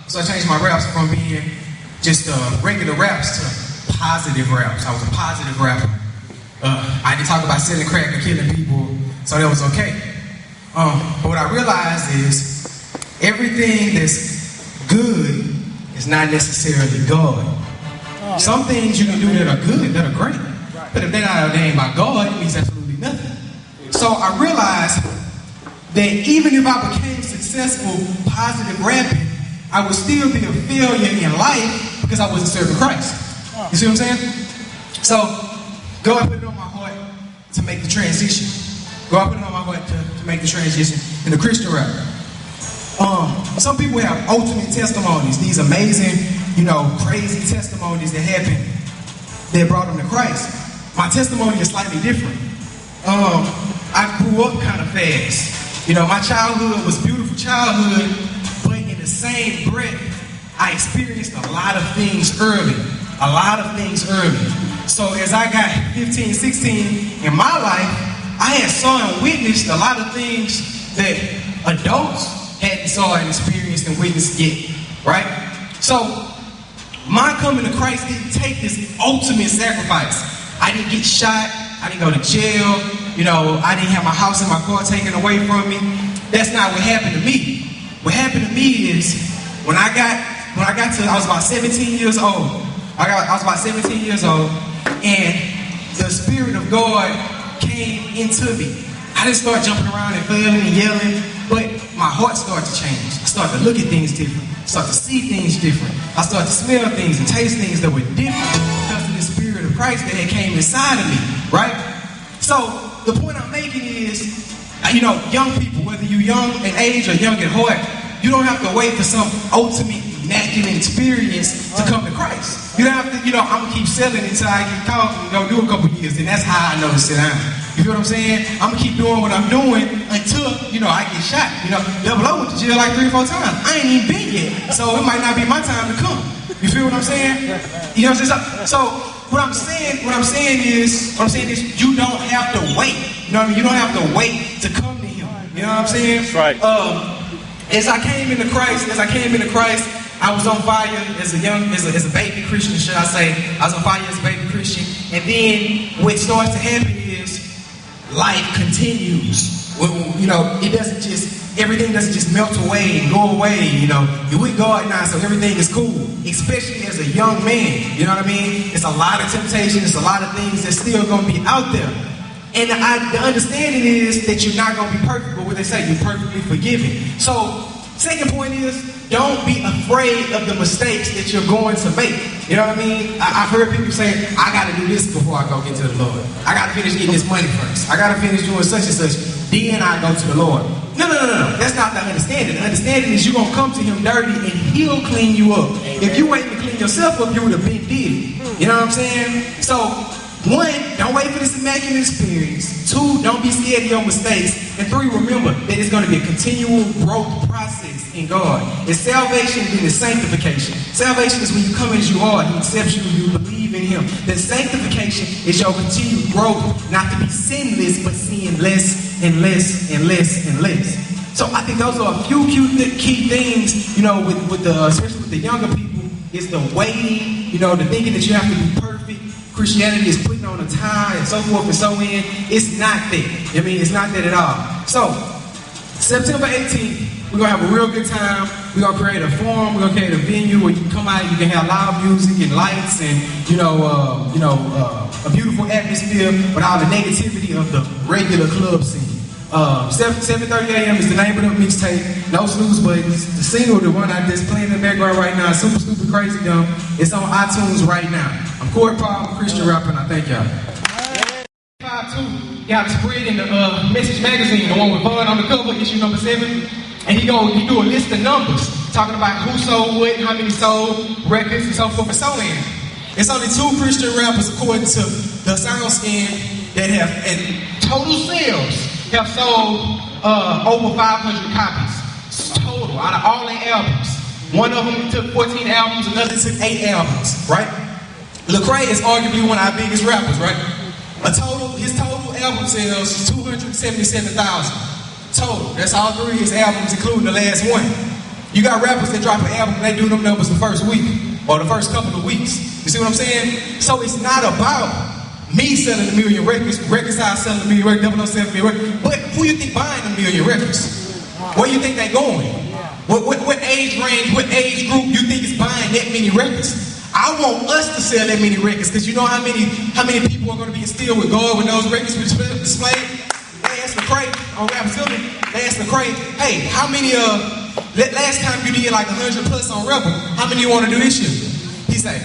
So I changed my raps from being just regular raps to positive raps. I was a positive rapper. I didn't talk about selling crack and killing people, so that was okay. But what I realized is everything that's good is not necessarily God. Some things you can do that are good, that are great. But if they're not ordained by God, it means absolutely nothing. So I realized that even if I became successful positive rapping, I would still be a failure in life because I wasn't serving Christ. You see what I'm saying? So God put it on my heart to make the transition. God put it on my heart to make the transition in the Christian rap. Some people have ultimate testimonies, these amazing, crazy testimonies that happened that brought them to Christ. My testimony is slightly different. I grew up kind of fast. My childhood was a beautiful childhood, but in the same breath, I experienced a lot of things early. So as I got 15, 16 in my life, I had saw and witnessed a lot of things that adults hadn't saw and experienced and witnessed yet, right? So my coming to Christ didn't take this ultimate sacrifice. I didn't get shot. I didn't go to jail. I didn't have my house and my car taken away from me. That's not what happened to me. What happened to me is when I was about 17 years old. I was about 17 years old, and the Spirit of God came into me. I didn't start jumping around and flailing and yelling, but my heart started to change. I started to look at things different. I started to see things different. I started to smell things and taste things that were different because of the Spirit of Christ that had came inside of me, right? So the point I'm making is, young people, whether you're young in age or young at heart, you don't have to wait for some ultimate immaculate experience to come to Christ. You don't have to, I'm going to keep selling until I get caught and go do a couple years, and that's how I know to sit down. You feel what I'm saying? I'm going to keep doing what I'm doing until, I get shot. Double O went to jail like 3 or 4 times. I ain't even been yet, so it might not be my time to come. You feel what I'm saying? You know what I'm saying? So what I'm saying is you don't have to wait. You know what I mean? You don't have to wait to come to Him. You know what I'm saying? That's right. As I came into Christ, I was on fire as a baby Christian, should I say. I was on fire as a baby Christian. And then what starts to happen is life continues. Everything doesn't just melt away and go away. You're with God now, so everything is cool. Especially as a young man, you know what I mean? It's a lot of temptation, it's a lot of things that's still gonna be out there. And the understanding is that you're not gonna be perfect, but what they say, you're perfectly forgiven. So, second point is, don't be afraid of the mistakes that you're going to make. You know what I mean? I've heard people say, I got to do this before I go get to the Lord. I got to finish getting this money first. I got to finish doing such and such. Then I go to the Lord. No. That's not the understanding. The understanding is you're going to come to Him dirty and He'll clean you up. If you waiting to clean yourself up, you would have been dead. You know what I'm saying? So, 1, don't wait for this immaculate experience. 2, don't be scared of your mistakes. And 3, remember that it's going to be a continual growth process in God. It's salvation, then it's sanctification. Salvation is when you come as you are, He accepts you, you believe in Him. Then sanctification is your continued growth, not to be sinless, but seeing less and less and less and less. So I think those are a few key things, especially with the younger people, is the waiting, the thinking that you have to be perfect. Christianity is putting on a tie and so forth and so in. It's not that. It's not that at all. So, September 18th, we're going to have a real good time. We're going to create a forum. We're going to create a venue where you can come out, you can have live music and lights and, a beautiful atmosphere without the negativity of the regular club scene. 7:30 a.m. is the name of the mixtape. No snooze buttons. The single, the one that's playing in the background right now, Super Stupid Crazy Dumb. It's on iTunes right now. I'm Corey Paul, I'm a Christian rapper, and I thank y'all. 5-2, got a spread in the Message magazine, the one with Bud on the cover, issue number 7. And he do a list of numbers, talking about who sold what, how many sold records, and so forth and so on. It's only 2 Christian rappers, according to the SoundScan, that have, in total sales, have sold over 500 copies. Total, out of all their albums. One of them took 14 albums, another took 8 albums, right? Lecrae is arguably one of our biggest rappers, right? His total album sales is 277,000. Total. That's all 3 of his albums, including the last one. You got rappers that drop an album and they do them numbers the first week or the first couple of weeks. You see what I'm saying? So it's not about me selling a million records, records I selling a million records, 007 million records, but who you think buying a million records? Where you think they going? What age range, what age group you think is buying that many records? I want us to sell that many records because you know how many people are going to be instilled with God when those records were displayed? They asked Lecrae on Rhapsody. They asked Lecrae, hey, how many last time you did like 100 plus on Rebel, how many you want to do this year? He said,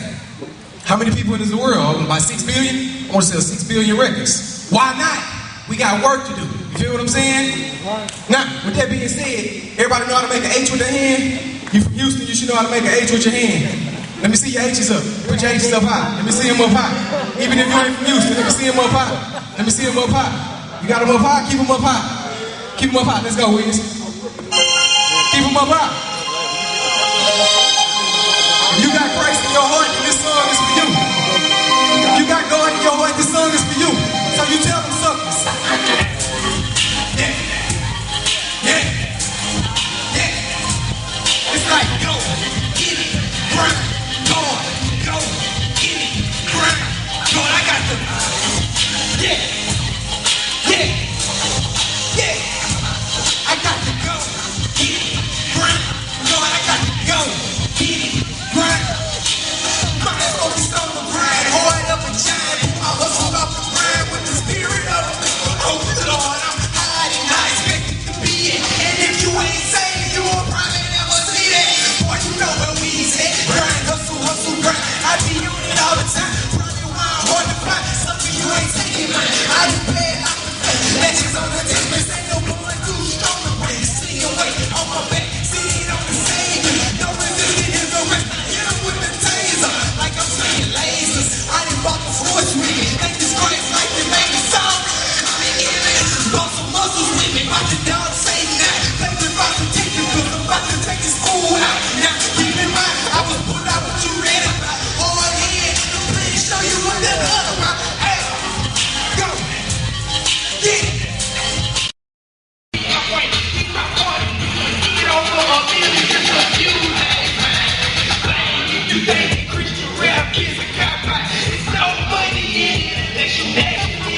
how many people in the world? About 6 billion? I want to sell 6 billion records. Why not? We got work to do. You feel what I'm saying? Now, with that being said, everybody know how to make an H with their hand? You from Houston, you should know how to make an H with your hand. Let me see your H's up. Put your H's up high. Let me see them up high. Even if you ain't from Houston, let me see them up high. Let me see them up high. You got them up high? Keep them up high. Keep them up high. Let's go, Wiz. Keep them up high. If you got Christ in your heart, then this song is for you. If you got God in your heart, this song is for you. So you tell them suckers. Yeah. Yeah. Yeah. It's like, go, get it, grind, go, get it, grind, go. I got the, yeah, yeah, yeah. I got to go, get it, grind, go. I got to go, get it, grind. My head focused on the grind, hard up and shine. I hustle up the grind with the spirit of the oh Lord, I'm hiding, I expect it to be it. And if you ain't saying you will probably never see that. Boy, you know where we's at. Grind, hustle, hustle, grind. I be on it all the time. Probably why I'm hard to find something you ain't taking mine. I just play it like the play. Legends on the deck, but ain't no boy too strong to break. See your weight on my back, see it on the same. No resisting is the rest. I hit 'em with the taser, like I'm saying lasers. I done bought the force with me. Thank this Christ like they made me sorry. Bought some muscles with me, about the dog say now. Play with about to take you, cause I'm about to take this fool out. Now, keep in mind, I was put out what you read about. Hard head, please show you what that other about. Hey, go, get it. You think Christian rap kids are cowboy? There's no money in it unless you nasty.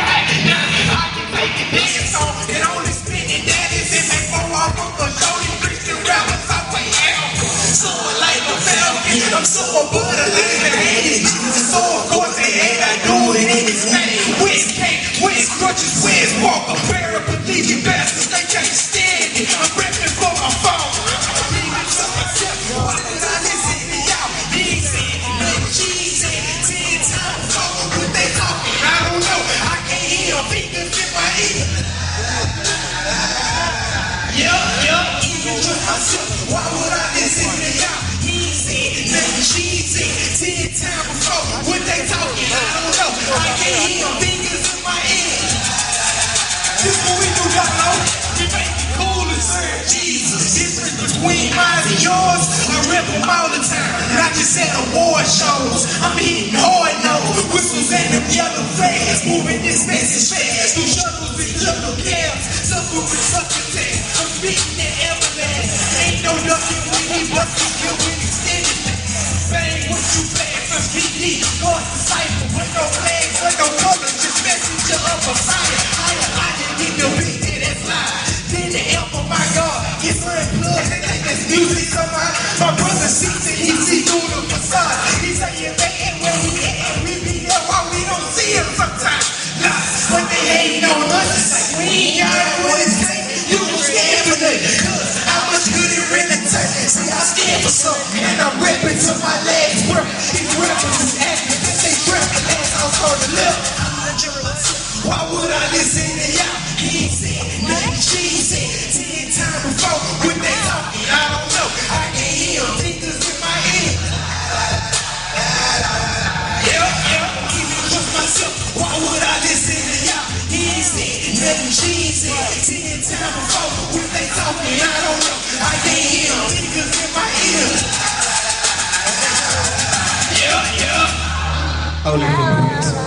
Now, I can make it dance on and only spin it. That is it. Make more off of the show. These Christian rappers I way out. Someone like a falcon. I'm so but a living hand. So of course they ain't I do it in his name. Wiz cake, Wiz crutches, Wiz walker. Paraplegic bastards, they can't stand it. I'm repping for my phone. Leaving to myself. Why did I listen to y'all? He said, she said, 10 times over what they talking. I don't know. I can't hear fingers in my ear. Yup, even to myself. Why would I listen to y'all? He said, nothing she said, 10 times before what they talking. I don't know. I can't hear fingers in my ear. This what we do, y'all know. We make it cool and serve Jesus. Difference between mine and yours. I rep them all the time. Not just at award shows. I'm hitting hard nose. Whistles and them yellow flags. Moving this message fast. Through shuttles and little cabs. Suffering suffocate. I'm speaking that everlast. Ain't no nothing when he bustin' kill with extended. Bang what you fast. I'm PD. God's disciple. With no flags, with no color. Just messenger of a fire. I didn't get no big head that's live. Then the help of my God. Get certain blood. They think that's music somehow. My brother sees it. He see through the facade. He say you man where he at. We be there while we don't see him sometimes. Nah, but they hating on us. It's like we ain't got what it takes. You can stand for that. Cause how much good it really takes. See, I stand for something. And I'm repping till my legs work. These rappers is acting. If they rap the last house on the left. Why would I listen to y'all? He said, nothing she said. 10 times before when they talking. I don't know. I can't hear fingers in my ear. Yeah. Even with myself. Why would I listen to y'all? He said, nothing she said. 10 times before when they talking. I don't know. I can't hear fingers in my ear. Yeah. Holy